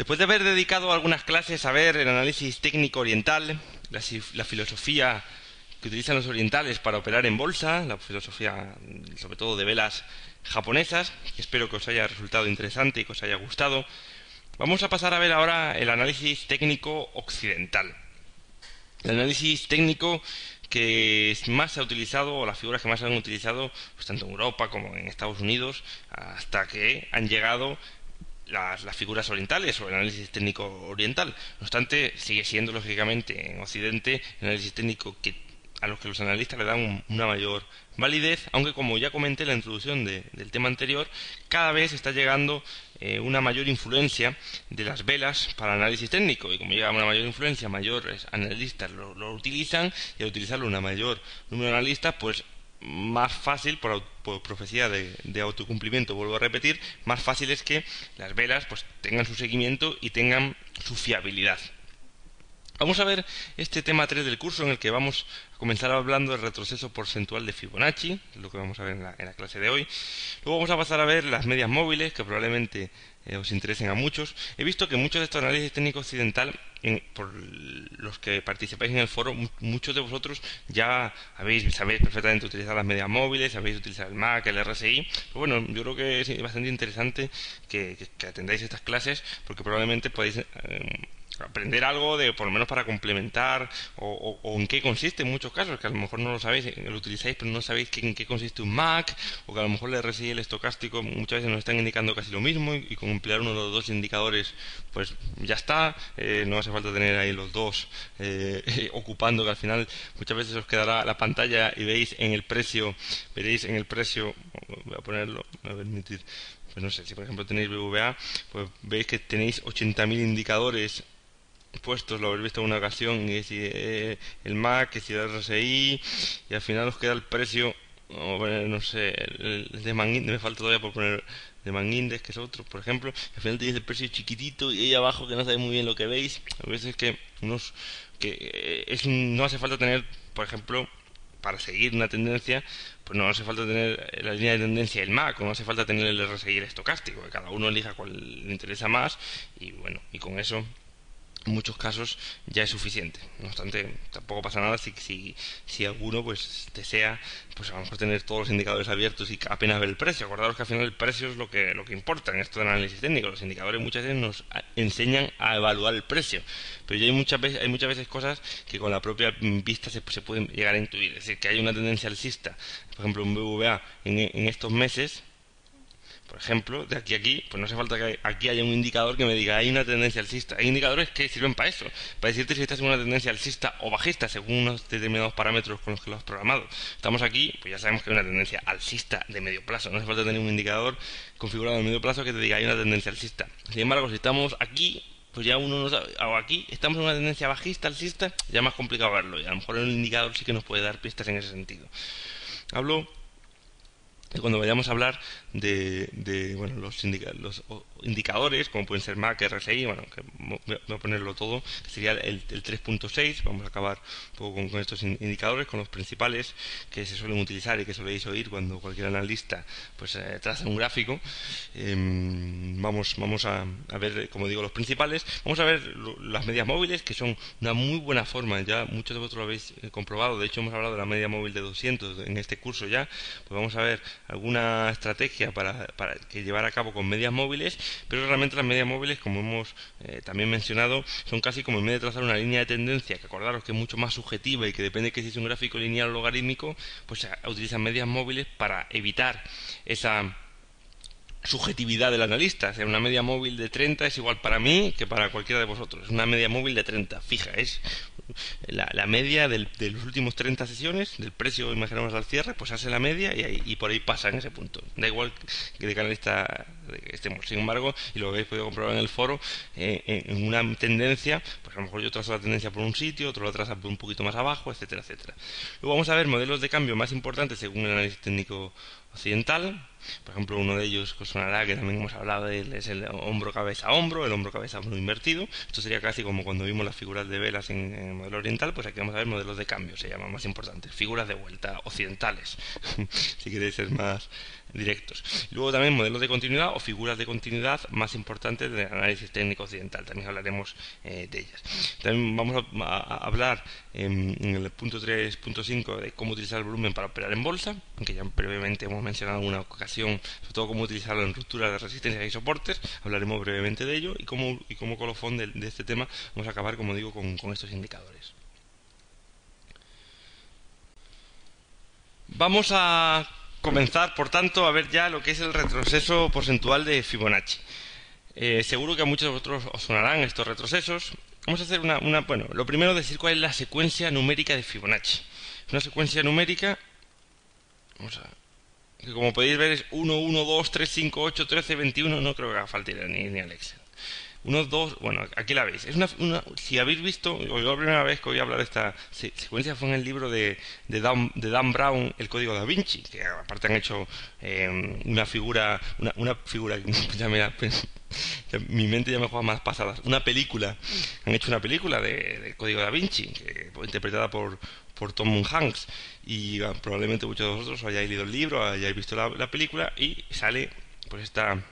Después de haber dedicado algunas clases a ver el análisis técnico oriental, la filosofía que utilizan los orientales para operar en bolsa, la filosofía sobre todo de velas japonesas, que espero que os haya resultado interesante y que os haya gustado, vamos a pasar a ver ahora el análisis técnico occidental. El análisis técnico que más se ha utilizado, o las figuras que más se han utilizado, pues tanto en Europa como en Estados Unidos, hasta que han llegado las figuras orientales o el análisis técnico oriental. No obstante, sigue siendo lógicamente en Occidente el análisis técnico a los que los analistas le dan una mayor validez, aunque como ya comenté en la introducción del tema anterior, cada vez está llegando una mayor influencia de las velas para análisis técnico, y como llega una mayor influencia, mayores analistas lo utilizan, y al utilizarlo una mayor número de analistas, pues más fácil, por profecía de autocumplimiento, vuelvo a repetir, más fácil es que las velas pues tengan su seguimiento y tengan su fiabilidad. Vamos a ver este tema 3 del curso, en el que vamos a comenzar hablando del retroceso porcentual de Fibonacci, lo que vamos a ver en la clase de hoy. Luego vamos a pasar a ver las medias móviles, que probablemente os interesen a muchos. He visto que muchos de estos análisis técnico occidental, por los que participáis en el foro, muchos de vosotros ya sabéis perfectamente utilizar las medias móviles, sabéis utilizar el MAC, el RSI. Pero bueno, yo creo que es bastante interesante que atendáis estas clases, porque probablemente podéis aprender algo de, por lo menos para complementar, o en qué consiste en muchos casos, que a lo mejor no lo sabéis, lo utilizáis pero no sabéis en qué consiste un MAC, o que a lo mejor el RSI y el estocástico muchas veces nos están indicando casi lo mismo, y con emplear uno de los dos indicadores pues ya está. No hace falta tener ahí los dos ocupando, que al final muchas veces os quedará la pantalla y veréis en el precio, voy a ponerlo, me voy a permitir, pues no sé, si por ejemplo tenéis BVA, pues veis que tenéis 80.000 indicadores puestos, lo habéis visto en una ocasión, y si el MAC, que si el RSI, y al final os queda el precio, bueno, no sé, el de Manguindes, me falta todavía por poner de Manguindes, que es otro, por ejemplo, al final tenéis el precio chiquitito y ahí abajo que no sabéis muy bien lo que veis. A veces no hace falta tener, por ejemplo, para seguir una tendencia, pues no hace falta tener la línea de tendencia del MAC, o no hace falta tener el RSI y el estocástico, que cada uno elija cuál le interesa más, y bueno, y con eso en muchos casos ya es suficiente. No obstante, tampoco pasa nada si alguno pues desea, pues a lo mejor tener todos los indicadores abiertos y apenas ver el precio. Acordaros que al final el precio es lo que importa en esto del análisis técnico. Los indicadores muchas veces nos enseñan a evaluar el precio, pero ya hay muchas veces cosas que con la propia vista se pueden llegar a intuir. Es decir, que hay una tendencia alcista, por ejemplo un BVA en estos meses, por ejemplo, de aquí a aquí, pues no hace falta que aquí haya un indicador que me diga hay una tendencia alcista. Hay indicadores que sirven para eso, para decirte si estás en una tendencia alcista o bajista, según unos determinados parámetros con los que lo has programado. Estamos aquí, pues ya sabemos que hay una tendencia alcista de medio plazo. No hace falta tener un indicador configurado de medio plazo que te diga hay una tendencia alcista. Sin embargo, si estamos aquí, pues ya uno no sabe, o aquí estamos en una tendencia bajista, alcista, ya es más complicado verlo, y a lo mejor el indicador sí que nos puede dar pistas en ese sentido. Hablo cuando vayamos a hablar de bueno, los indicadores, como pueden ser MAC, RSI, bueno, que voy a ponerlo todo, que sería el 3.6. Vamos a acabar un poco con estos indicadores, con los principales que se suelen utilizar y que soléis oír cuando cualquier analista pues traza un gráfico. Vamos a ver, como digo, los principales. Vamos a ver las medias móviles, que son una muy buena forma, ya muchos de vosotros lo habéis comprobado. De hecho, hemos hablado de la media móvil de 200 en este curso ya. Pues vamos a ver alguna estrategia para que llevar a cabo con medias móviles, pero realmente las medias móviles, como hemos también mencionado, son casi como en vez de trazar una línea de tendencia, que acordaros que es mucho más subjetiva y que depende de que si es un gráfico lineal o logarítmico, pues utilizan medias móviles para evitar esa subjetividad del analista. O sea, una media móvil de 30 es igual para mí que para cualquiera de vosotros. Una media móvil de 30 fija, es la media de los últimos 30 sesiones del precio, imaginamos al cierre, pues hace la media y por ahí pasa en ese punto. Da igual que de qué analista estemos. Sin embargo, y lo habéis podido comprobar en el foro, en una tendencia, pues a lo mejor yo trazo la tendencia por un sitio, otro la traza por un poquito más abajo, etcétera, etcétera. Luego vamos a ver modelos de cambio más importantes según el análisis técnico occidental. Por ejemplo, uno de ellos que os sonará, que también hemos hablado de él, es el hombro-cabeza-hombro, el hombro-cabeza-hombro invertido. Esto sería casi como cuando vimos las figuras de velas en el modelo oriental, pues aquí vamos a ver modelos de cambio, se llaman más importantes, figuras de vuelta occidentales, si queréis ser más directos. Luego también modelos de continuidad o figuras de continuidad más importantes del análisis técnico occidental, también hablaremos de ellas. También vamos a hablar en el punto 3.5 de cómo utilizar el volumen para operar en bolsa, aunque ya previamente hemos mencionado en una ocasión, sobre todo cómo utilizarlo en rupturas de resistencia y soportes, hablaremos brevemente de ello y como colofón de este tema vamos a acabar, como digo, con estos indicadores. Vamos a comenzar, por tanto, a ver ya lo que es el retroceso porcentual de Fibonacci. Seguro que a muchos de vosotros os sonarán estos retrocesos. Vamos a hacer bueno, lo primero decir cuál es la secuencia numérica de Fibonacci. Es una secuencia numérica, que como podéis ver es 1, 1, 2, 3, 5, 8, 13, 21, no creo que haga falta ir ni al Excel. 1, 2, bueno, aquí la veis. Es si habéis visto, o yo la primera vez que voy a hablar de esta secuencia fue en el libro de Dan Brown, El Código Da Vinci, que aparte han hecho una figura que ya mi mente ya me juega más pasadas. Una película, han hecho una película del Código Da Vinci, interpretada por Tom Hanks, y probablemente muchos de vosotros hayáis leído el libro, hayáis visto la película, y sale pues esta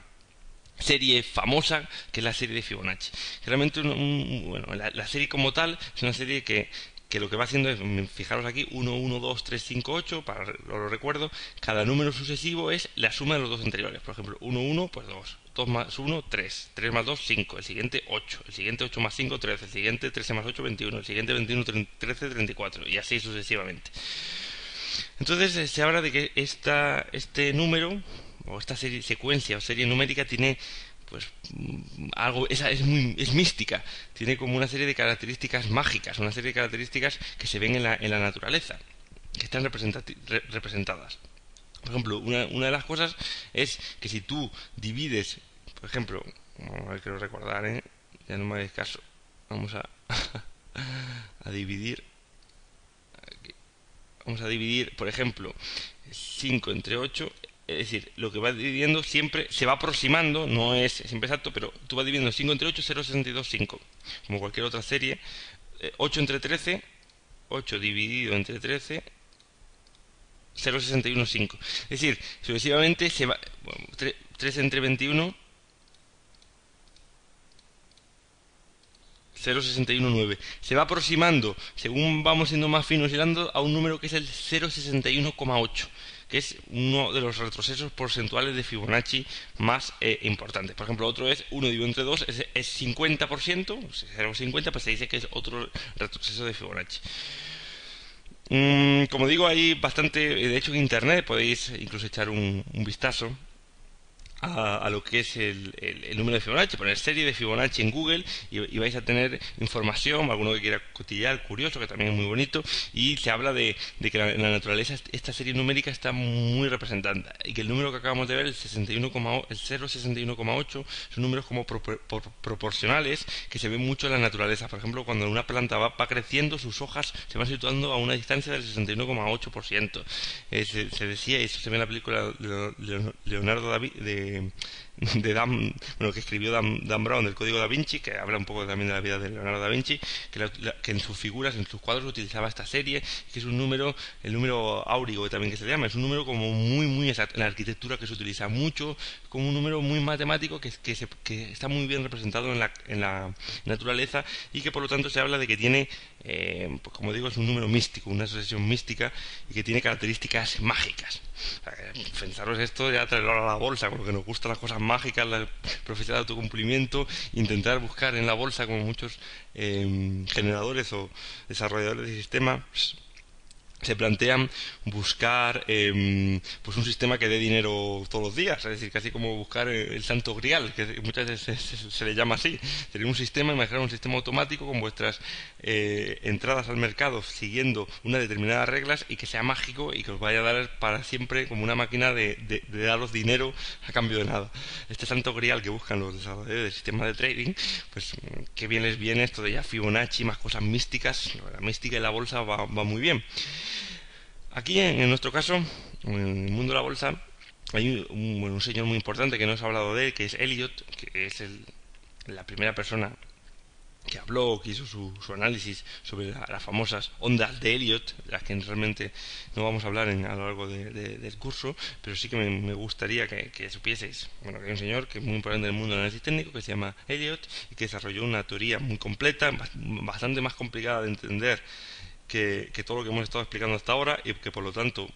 serie famosa que es la serie de Fibonacci. Realmente bueno, la serie como tal es una serie que lo que va haciendo es, fijaros aquí, 1, 1, 2, 3, 5, 8, para lo recuerdo, cada número sucesivo es la suma de los dos anteriores. Por ejemplo, 1, 1, pues 2, 2 más 1, 3, 3 más 2, 5, el siguiente 8, el siguiente 8 más 5, 13, el siguiente 13 más 8, 21, el siguiente 21, 13, 34, y así sucesivamente. Entonces se habla de que este número, o esta secuencia o serie numérica tiene pues algo, es mística, tiene como una serie de características mágicas, una serie de características que se ven en la naturaleza, que están representadas. Por ejemplo, una de las cosas es que si tú divides, por ejemplo, a ver, quiero recordar, ya no me hagáis caso, vamos a dividir. Vamos a dividir, por ejemplo, 5 entre 8, es decir, lo que va dividiendo siempre se va aproximando, no es siempre exacto, pero tú vas dividiendo 5 entre 8, 0,62, 5, como cualquier otra serie. 8 entre 13, 8 dividido entre 13, 0,61, 5. Es decir, sucesivamente se va, bueno, 3 entre 21, 0,619. Se va aproximando, según vamos siendo más finos hilando, a un número que es el 0,61,8, que es uno de los retrocesos porcentuales de Fibonacci más importantes. Por ejemplo, otro es 1 dividido entre 2, es 50%, 0,50, pues se dice que es otro retroceso de Fibonacci. Como digo, hay bastante, de hecho en internet podéis incluso echar un vistazo a lo que es el número de Fibonacci, poner serie de Fibonacci en Google y vais a tener información, alguno que quiera cotillear, curioso, que también es muy bonito, y se habla de que en la naturaleza esta serie numérica está muy representada y que el número que acabamos de ver, el 0,61,8, son números como proporcionales que se ven mucho en la naturaleza. Por ejemplo, cuando una planta va creciendo, sus hojas se van situando a una distancia del 61,8%. Se decía, y eso se ve en la película de Leonardo da Vinci, que escribió Dan Brown del Código Da Vinci, que habla un poco también de la vida de Leonardo da Vinci, que en sus figuras, en sus cuadros utilizaba esta serie, que es un número, el número áurico también que se le llama, es un número como muy exacto, en la arquitectura que se utiliza mucho, como un número muy matemático que está muy bien representado en la naturaleza, y que por lo tanto se habla de que tiene, pues como digo, es un número místico, una asociación mística, y que tiene características mágicas. Pensaros esto, ya traerlo a la bolsa, porque nos gustan las cosas mágicas, la profecía de autocumplimiento, intentar buscar en la bolsa, como muchos generadores o desarrolladores de sistemas se plantean buscar pues un sistema que dé dinero todos los días, es decir, casi como buscar el santo grial, que muchas veces se le llama así. Tener un sistema, imaginar un sistema automático con vuestras entradas al mercado siguiendo unas determinadas reglas, y que sea mágico y que os vaya a dar para siempre, como una máquina de daros dinero a cambio de nada. Este santo grial que buscan los desarrolladores de sistemas de trading, pues qué bien les viene esto de ya Fibonacci, más cosas místicas. La mística y la bolsa va muy bien. Aquí en nuestro caso, en el mundo de la bolsa, hay un señor muy importante que no os he hablado de él, que es Elliot, que es la primera persona que habló, que hizo su análisis sobre las famosas ondas de Elliot, las que realmente no vamos a hablar a lo largo del curso, pero sí que me gustaría que supieseis, bueno, que hay un señor que es muy importante en el mundo del análisis técnico, que se llama Elliot, y que desarrolló una teoría muy completa, bastante más complicada de entender que todo lo que hemos estado explicando hasta ahora, y que por lo tanto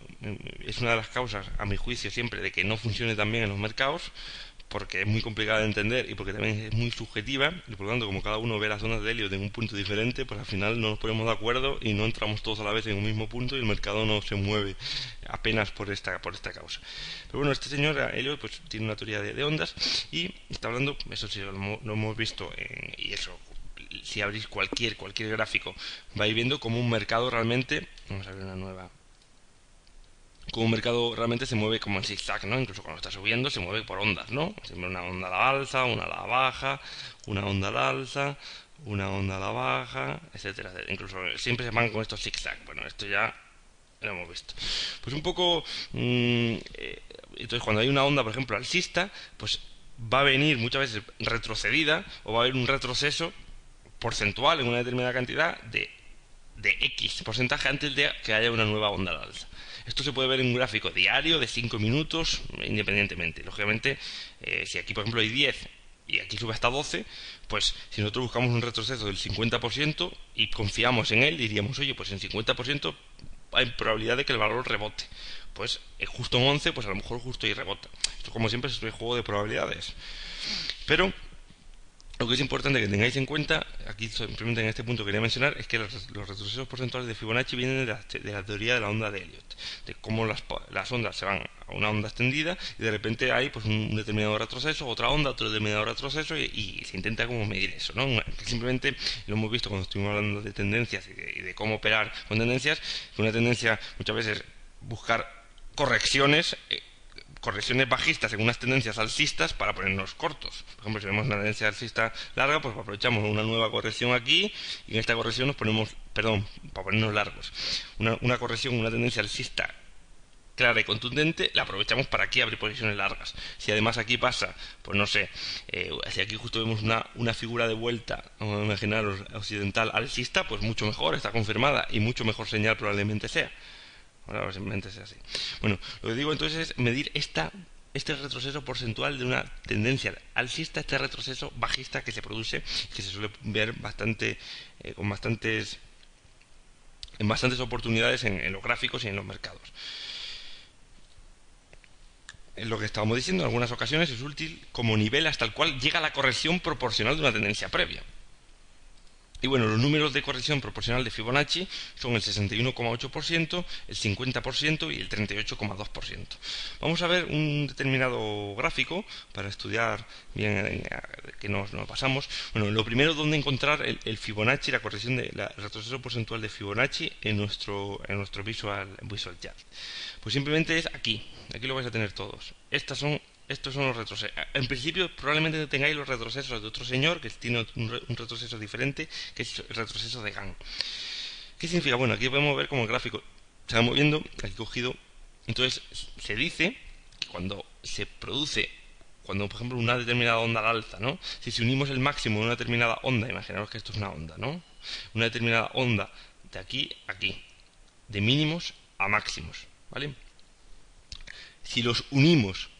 es una de las causas, a mi juicio, siempre de que no funcione tan bien en los mercados, porque es muy complicada de entender y porque también es muy subjetiva, y por lo tanto, como cada uno ve las zonas de helio de un punto diferente, pues al final no nos ponemos de acuerdo y no entramos todos a la vez en un mismo punto y el mercado no se mueve apenas por esta causa. Pero bueno, este señor Helio pues tiene una teoría de ondas y está hablando, eso sí lo hemos visto y eso, si abrís cualquier gráfico, vais viendo como un mercado realmente, vamos a abrir una nueva, como un mercado realmente se mueve como en zigzag, ¿no? Incluso cuando está subiendo se mueve por ondas, ¿no? Siempre una onda a la alza, una a la baja, una onda a la alza, una onda a la baja, etcétera. Incluso siempre se van con estos zigzag. Bueno, esto ya lo hemos visto. Pues un poco... entonces cuando hay una onda, por ejemplo, alcista, pues va a venir muchas veces retrocedida o va a haber un retroceso porcentual en una determinada cantidad de X porcentaje antes de que haya una nueva onda al alza. Esto se puede ver en un gráfico diario de 5 minutos, independientemente. Lógicamente, si aquí por ejemplo hay 10 y aquí sube hasta 12, pues si nosotros buscamos un retroceso del 50% y confiamos en él, diríamos, oye, pues en 50% hay probabilidad de que el valor rebote. Pues justo en 11, pues a lo mejor justo ahí rebota. Esto, como siempre, es un juego de probabilidades. Pero lo que es importante que tengáis en cuenta, aquí simplemente en este punto quería mencionar, es que los retrocesos porcentuales de Fibonacci vienen de la teoría de la onda de Elliot, de cómo las ondas se van a una onda extendida y de repente hay pues un determinado retroceso, otra onda, otro determinado retroceso y se intenta como medir eso, ¿no? Simplemente lo hemos visto cuando estuvimos hablando de tendencias y de cómo operar con tendencias, que una tendencia muchas veces buscar correcciones bajistas en unas tendencias alcistas para ponernos cortos. Por ejemplo, si vemos una tendencia alcista larga, pues aprovechamos una nueva corrección aquí y en esta corrección nos ponemos, perdón, para ponernos largos. Una corrección, una tendencia alcista clara y contundente, la aprovechamos para aquí abrir posiciones largas. Si además aquí pasa, pues no sé, si aquí justo vemos una figura de vuelta, vamos a imaginaros, occidental alcista, pues mucho mejor, está confirmada y mucho mejor señal probablemente sea. Ahora simplemente sea así. Bueno, lo que digo entonces es medir este retroceso porcentual de una tendencia alcista, este retroceso bajista que se produce, que se suele ver bastante con bastantes oportunidades en los gráficos y en los mercados. Es lo que estábamos diciendo, en algunas ocasiones es útil como nivel hasta el cual llega la corrección proporcional de una tendencia previa. Y bueno, los números de corrección proporcional de Fibonacci son el 61,8%, el 50% y el 38,2%. Vamos a ver un determinado gráfico para estudiar bien que nos pasamos. Bueno, lo primero, dónde encontrar el Fibonacci, la corrección el retroceso porcentual de Fibonacci en nuestro Visual Chart. Pues simplemente es aquí lo vais a tener todos. Estos son los retrocesos. En principio probablemente tengáis los retrocesos de otro señor que tiene un retroceso diferente, que es el retroceso de Gann. ¿Qué significa? Bueno, aquí podemos ver como el gráfico se va moviendo, aquí cogido. Entonces se dice que cuando se produce, cuando por ejemplo una determinada onda al alza, ¿no? Si unimos el máximo de una determinada onda, imaginaos que esto es una onda, ¿no? Una determinada onda de aquí a aquí, de mínimos a máximos, ¿vale? Si los unimos,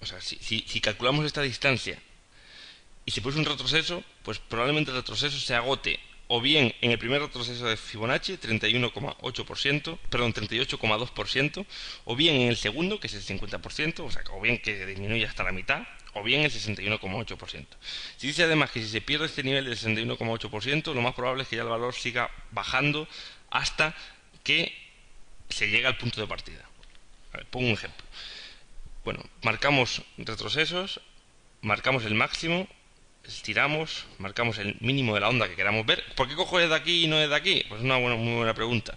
o sea, si calculamos esta distancia y se produce un retroceso, pues probablemente el retroceso se agote o bien en el primer retroceso de Fibonacci, 31,8%, perdón, 38,2%, o bien en el segundo, que es el 50%, o sea, o bien que disminuye hasta la mitad, o bien el 61,8%. Se dice además que si se pierde este nivel del 61,8%, lo más probable es que ya el valor siga bajando hasta que se llegue al punto de partida. A ver, pongo un ejemplo. Bueno, marcamos retrocesos, marcamos el máximo, estiramos, marcamos el mínimo de la onda que queramos ver. ¿Por qué cojo es de aquí y no es de aquí? Pues es una muy buena pregunta.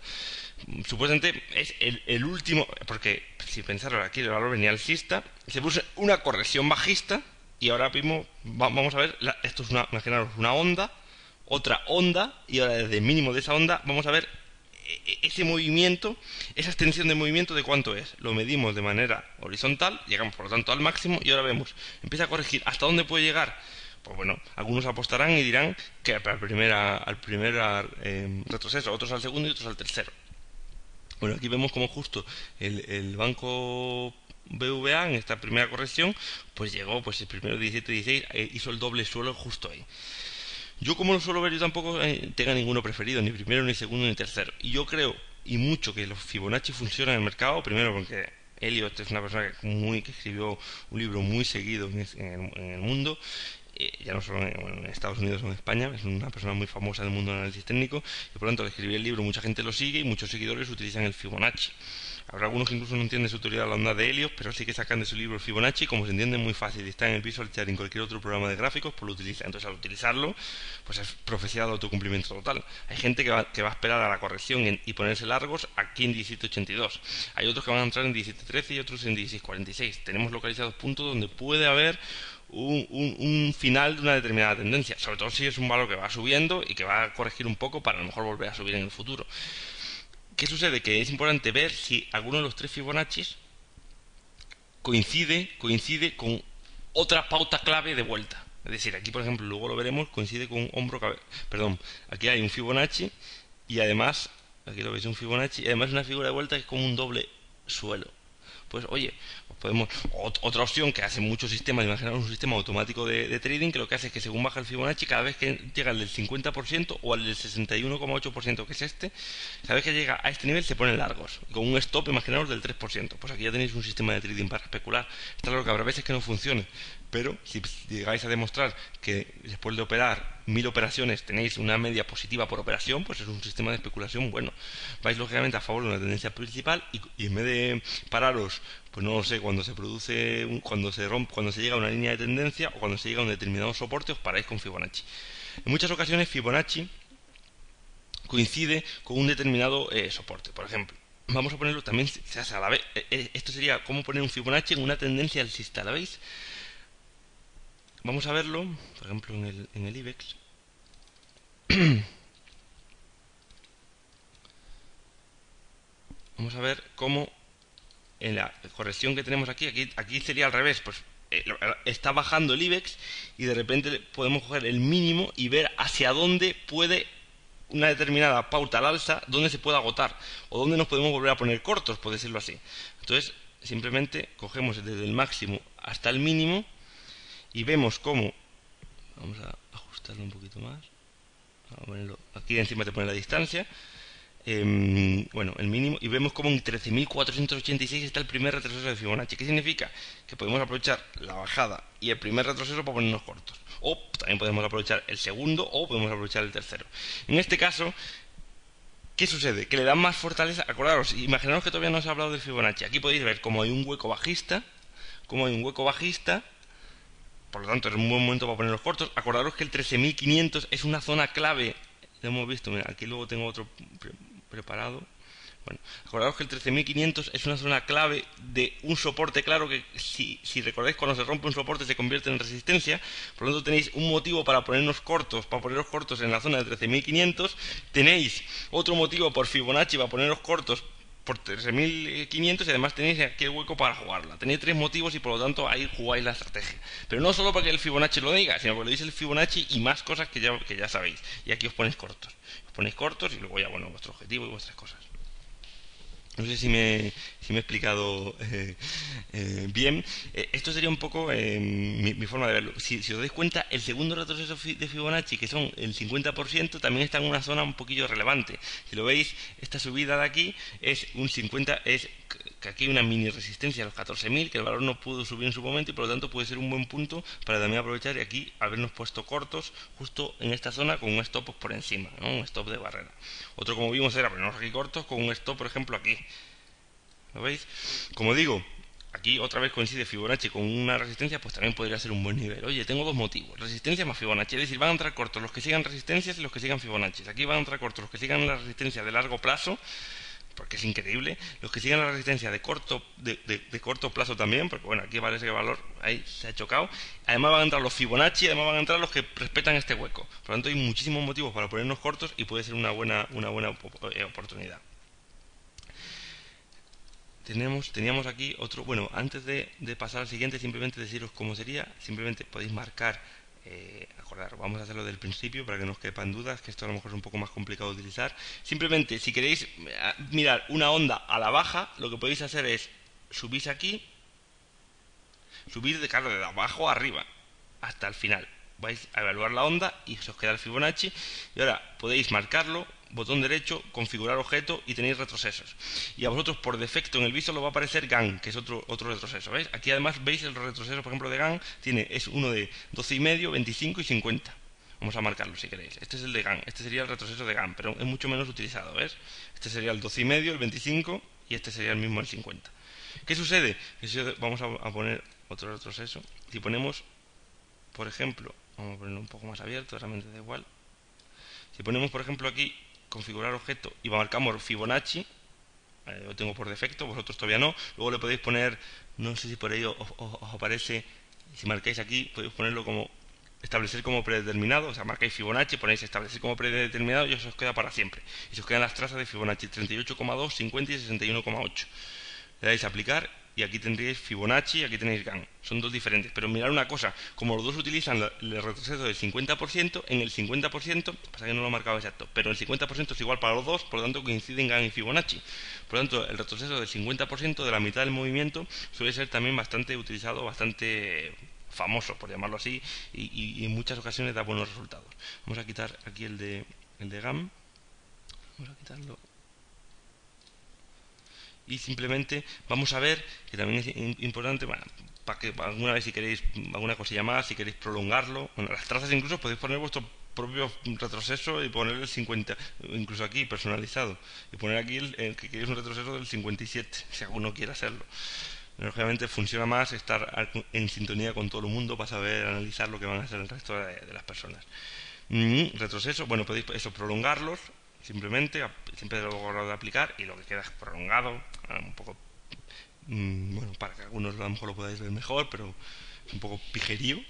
Supuestamente es el último, porque si pensaron aquí el valor venía alcista, se puso una corrección bajista y ahora mismo vamos a ver, esto es imaginaros una onda, otra onda y ahora desde el mínimo de esa onda vamos a ver ese movimiento, esa extensión de movimiento, ¿de cuánto es? Lo medimos de manera horizontal, llegamos por lo tanto al máximo y ahora vemos, empieza a corregir. ¿Hasta dónde puede llegar? Pues bueno, algunos apostarán y dirán que al primer retroceso, otros al segundo y otros al tercero. Bueno, aquí vemos como justo el banco BVA en esta primera corrección pues llegó, pues el primero 17-16 hizo el doble suelo justo ahí. Yo como lo suelo ver, yo tampoco tenga ninguno preferido, ni primero, ni segundo, ni tercero. Y yo creo, y mucho, que los Fibonacci funcionan en el mercado, primero porque Elliot es una persona que escribió un libro muy seguido en el mundo, ya no solo en Estados Unidos o en España, es una persona muy famosa del mundo del análisis técnico, y por lo tanto al escribir el libro mucha gente lo sigue y muchos seguidores utilizan el Fibonacci. Habrá algunos que incluso no entienden su teoría de la onda de Helios, pero sí que sacan de su libro el Fibonacci, como se entiende muy fácil y está en el Visual Chat en cualquier otro programa de gráficos, pues lo utiliza. Entonces al utilizarlo, pues es profecía de autocumplimiento total. Hay gente que va a esperar a la corrección y ponerse largos aquí en 17.82. Hay otros que van a entrar en 17.13 y otros en 16.46. Tenemos localizados puntos donde puede haber un final de una determinada tendencia, sobre todo si es un valor que va subiendo y que va a corregir un poco para a lo mejor volver a subir en el futuro. ¿Qué sucede? Que es importante ver si alguno de los tres Fibonacci coincide con otra pauta clave de vuelta. Es decir, aquí por ejemplo, luego lo veremos, coincide con un hombro, perdón, aquí hay un Fibonacci y además, aquí lo veis, un Fibonacci y además una figura de vuelta que es como un doble suelo. Pues oye, podemos otra opción que hace muchos sistemas, imaginaos un sistema automático de trading que lo que hace es que según baja el Fibonacci, cada vez que llega al del 50% o al del 61,8% que es este, cada vez que llega a este nivel se ponen largos, con un stop, imaginaos, del 3%. Pues aquí ya tenéis un sistema de trading para especular. Está claro que habrá veces que no funcione, pero si llegáis a demostrar que después de operar 1000 operaciones tenéis una media positiva por operación, pues es un sistema de especulación bueno. Vais lógicamente a favor de una tendencia principal y en vez de pararos, pues no lo sé, cuando se produce, cuando se llega a una línea de tendencia o cuando se llega a un determinado soporte, os paráis con Fibonacci. En muchas ocasiones Fibonacci coincide con un determinado soporte. Por ejemplo, vamos a ponerlo también a la vez. Esto sería cómo poner un Fibonacci en una tendencia alcista, ¿la veis? Vamos a verlo, por ejemplo, en el IBEX. Vamos a ver cómo en la corrección que tenemos aquí sería al revés, pues está bajando el IBEX y de repente podemos coger el mínimo y ver hacia dónde puede una determinada pauta al alza, dónde se puede agotar o dónde nos podemos volver a poner cortos, por decirlo así. Entonces simplemente cogemos desde el máximo hasta el mínimo y vemos cómo, vamos a ajustarlo un poquito más, vamos a ponerlo, aquí encima te pone la distancia, bueno, el mínimo, y vemos como en 13.486 está el primer retroceso de Fibonacci. ¿Qué significa? Que podemos aprovechar la bajada y el primer retroceso para ponernos cortos, o también podemos aprovechar el segundo o podemos aprovechar el tercero. En este caso, ¿qué sucede? Que le dan más fortaleza. Acordaros, imaginaos que todavía no os he hablado del Fibonacci. Aquí podéis ver cómo hay un hueco bajista, por lo tanto es un buen momento para poner los cortos. Acordaros que el 13.500 es una zona clave. Lo hemos visto, mira, aquí luego tengo otro preparado. Bueno, acordaros que el 13.500 es una zona clave de un soporte claro que si recordáis, cuando se rompe un soporte se convierte en resistencia. Por lo tanto tenéis un motivo para poneros cortos en la zona de 13.500. Tenéis otro motivo por Fibonacci para poneros cortos por 13.500 y además tenéis aquí el hueco para jugarla. Tenéis tres motivos y por lo tanto ahí jugáis la estrategia. Pero no solo para que el Fibonacci lo diga, sino porque lo dice el Fibonacci y más cosas que ya sabéis. Y aquí os ponéis cortos. Os ponéis cortos y luego ya, bueno, vuestro objetivo y vuestras cosas. No sé si me he explicado bien. Esto sería un poco mi forma de verlo. Si os dais cuenta, el segundo retroceso de Fibonacci, que son el 50%, también está en una zona un poquillo relevante. Si lo veis, esta subida de aquí es un 50%, es que aquí hay una mini resistencia a los 14.000, que el valor no pudo subir en su momento y por lo tanto puede ser un buen punto para también aprovechar y aquí habernos puesto cortos justo en esta zona con un stop por encima, ¿no? Un stop de barrera. Otro, como vimos, era ponernos aquí cortos con un stop, por ejemplo, aquí. ¿Lo veis? Como digo, aquí otra vez coincide Fibonacci con una resistencia, pues también podría ser un buen nivel. Oye, tengo dos motivos, resistencia más Fibonacci, es decir, van a entrar cortos los que sigan resistencias y los que sigan Fibonacci. Aquí van a entrar cortos los que sigan la resistencia de largo plazo, porque es increíble. Los que siguen la resistencia de corto plazo también, porque bueno, aquí vale ese valor, ahí se ha chocado. Además van a entrar los Fibonacci, además van a entrar los que respetan este hueco. Por lo tanto, hay muchísimos motivos para ponernos cortos y puede ser una buena oportunidad. Teníamos aquí otro, bueno, antes de pasar al siguiente, simplemente deciros cómo sería. Simplemente podéis marcar, acordar, vamos a hacerlo del principio para que no os quepan dudas, que esto a lo mejor es un poco más complicado de utilizar. Simplemente, si queréis mirar una onda a la baja, lo que podéis hacer es subís aquí, subir de abajo a arriba hasta el final. Vais a evaluar la onda y se os queda el Fibonacci. Y ahora podéis marcarlo, botón derecho, configurar objeto y tenéis retrocesos. Y a vosotros por defecto en el visor lo va a aparecer GAN, que es otro retroceso. ¿Veis? Aquí además veis el retroceso, por ejemplo, de GAN. Es uno de 12,5, 25 y 50. Vamos a marcarlo si queréis. Este es el de GAN, este sería el retroceso de GAN, pero es mucho menos utilizado. ¿Ves? Este sería el 12,5, el 25 y este sería el mismo el 50. ¿Qué sucede? Vamos a poner otro retroceso. Si ponemos, por ejemplo, vamos a ponerlo un poco más abierto, realmente da igual. Si ponemos, por ejemplo, aquí configurar objeto y marcamos Fibonacci, lo tengo por defecto, vosotros todavía no. Luego le podéis poner, no sé si por ahí os aparece, si marcáis aquí, podéis ponerlo como establecer como predeterminado, o sea, marcáis Fibonacci, ponéis establecer como predeterminado y eso os queda para siempre. Y se os quedan las trazas de Fibonacci 38,2, 50 y 61,8. Le dais a aplicar y aquí tendríais Fibonacci y aquí tenéis GAN. Son dos diferentes, pero mirad una cosa, como los dos utilizan el retroceso del 50%, en el 50%, pasa que no lo he marcado exacto, pero el 50% es igual para los dos, por lo tanto coinciden GAN y Fibonacci. Por lo tanto, el retroceso del 50% de la mitad del movimiento suele ser también bastante utilizado, bastante famoso, por llamarlo así, y en muchas ocasiones da buenos resultados. Vamos a quitar aquí el de GAN, vamos a quitarlo. Y simplemente vamos a ver, que también es importante, bueno, para que alguna vez si queréis alguna cosilla más, si queréis prolongarlo, bueno, las trazas incluso podéis poner vuestro propio retroceso y poner el 50, incluso aquí personalizado, y poner aquí el que queréis un retroceso del 57, si alguno quiere hacerlo. Lógicamente funciona más estar en sintonía con todo el mundo para saber analizar lo que van a hacer el resto de las personas. Retroceso, bueno, podéis eso, prolongarlos, simplemente, siempre lo de aplicar y lo que queda es prolongado, un poco, bueno, para que algunos a lo mejor lo podáis ver mejor, pero es un poco pijerío,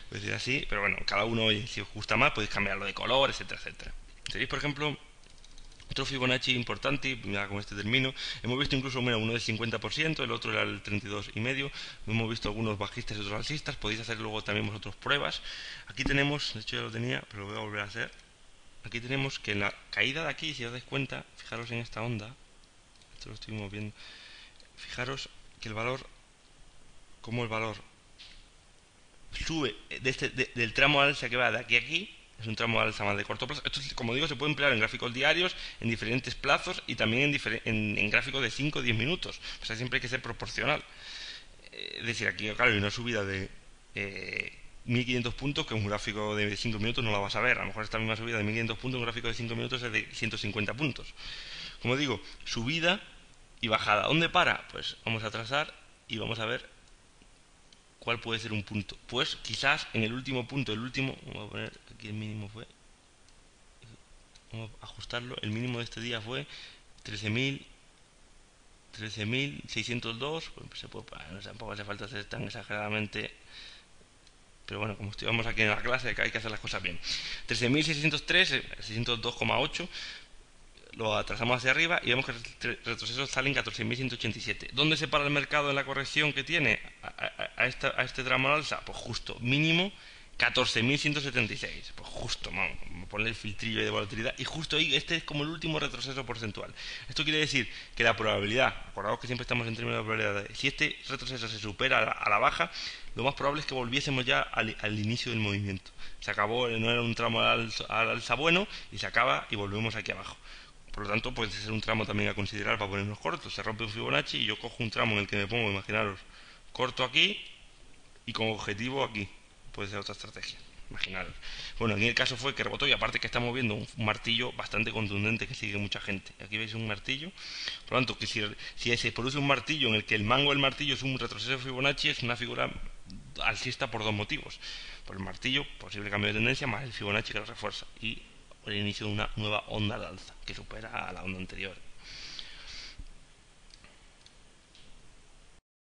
pues decir así, pero bueno, cada uno, si os gusta más, podéis cambiarlo de color, etcétera, etcétera. Seréis, por ejemplo, otro Fibonacci importante, y mira con este termino, hemos visto incluso uno del 50%, el otro era el 32,5%, hemos visto algunos bajistas y otros alcistas, podéis hacer luego también vosotros pruebas. Aquí tenemos, de hecho ya lo tenía, pero lo voy a volver a hacer. Aquí tenemos que en la caída de aquí, si os dais cuenta, fijaros en esta onda, esto lo estuvimos viendo, fijaros que el valor, como el valor sube del tramo alza que va de aquí a aquí, es un tramo alza más de corto plazo. Esto, como digo, se puede emplear en gráficos diarios, en diferentes plazos y también en gráficos de 5 o 10 minutos. O sea, siempre hay que ser proporcional. Es decir, aquí, claro, hay una subida de 1500 puntos, que un gráfico de 5 minutos no la vas a ver. A lo mejor esta misma subida de 1500 puntos, un gráfico de 5 minutos es de 150 puntos. Como digo, subida y bajada. ¿Dónde para? Pues vamos a trazar y vamos a ver cuál puede ser un punto. Pues quizás en el último punto, vamos a poner aquí el mínimo fue, vamos a ajustarlo, el mínimo de este día fue 13.602, pues se puede, no sé, tampoco hace falta ser tan exageradamente, pero bueno, como estuvimos aquí en la clase, hay que hacer las cosas bien. 13.603, 602,8, lo atrasamos hacia arriba y vemos que el retroceso sale en 14.187. ¿Dónde se para el mercado en la corrección que tiene a este tramo al alza? Pues justo, mínimo 14.176. Pues justo, vamos a poner el filtrillo de volatilidad. Y justo ahí, este es como el último retroceso porcentual. Esto quiere decir que la probabilidad, acordaos que siempre estamos en términos de probabilidad, si este retroceso se supera a la baja, lo más probable es que volviésemos ya al inicio del movimiento. Se acabó, no era un tramo al alza bueno, y se acaba y volvemos aquí abajo. Por lo tanto, puede ser un tramo también a considerar para ponernos cortos. Se rompe un Fibonacci y yo cojo un tramo en el que me pongo, imaginaros, corto aquí y con objetivo aquí. Puede ser otra estrategia, imaginaros. Bueno, en el caso fue que rebotó y aparte que estamos viendo un martillo bastante contundente que sigue mucha gente. Aquí veis un martillo. Por lo tanto, que si se produce un martillo en el que el mango del martillo es un retroceso Fibonacci, es una figura alcista por dos motivos. Por el martillo, posible cambio de tendencia, más el Fibonacci que lo refuerza. Y el inicio de una nueva onda de alza que supera a la onda anterior.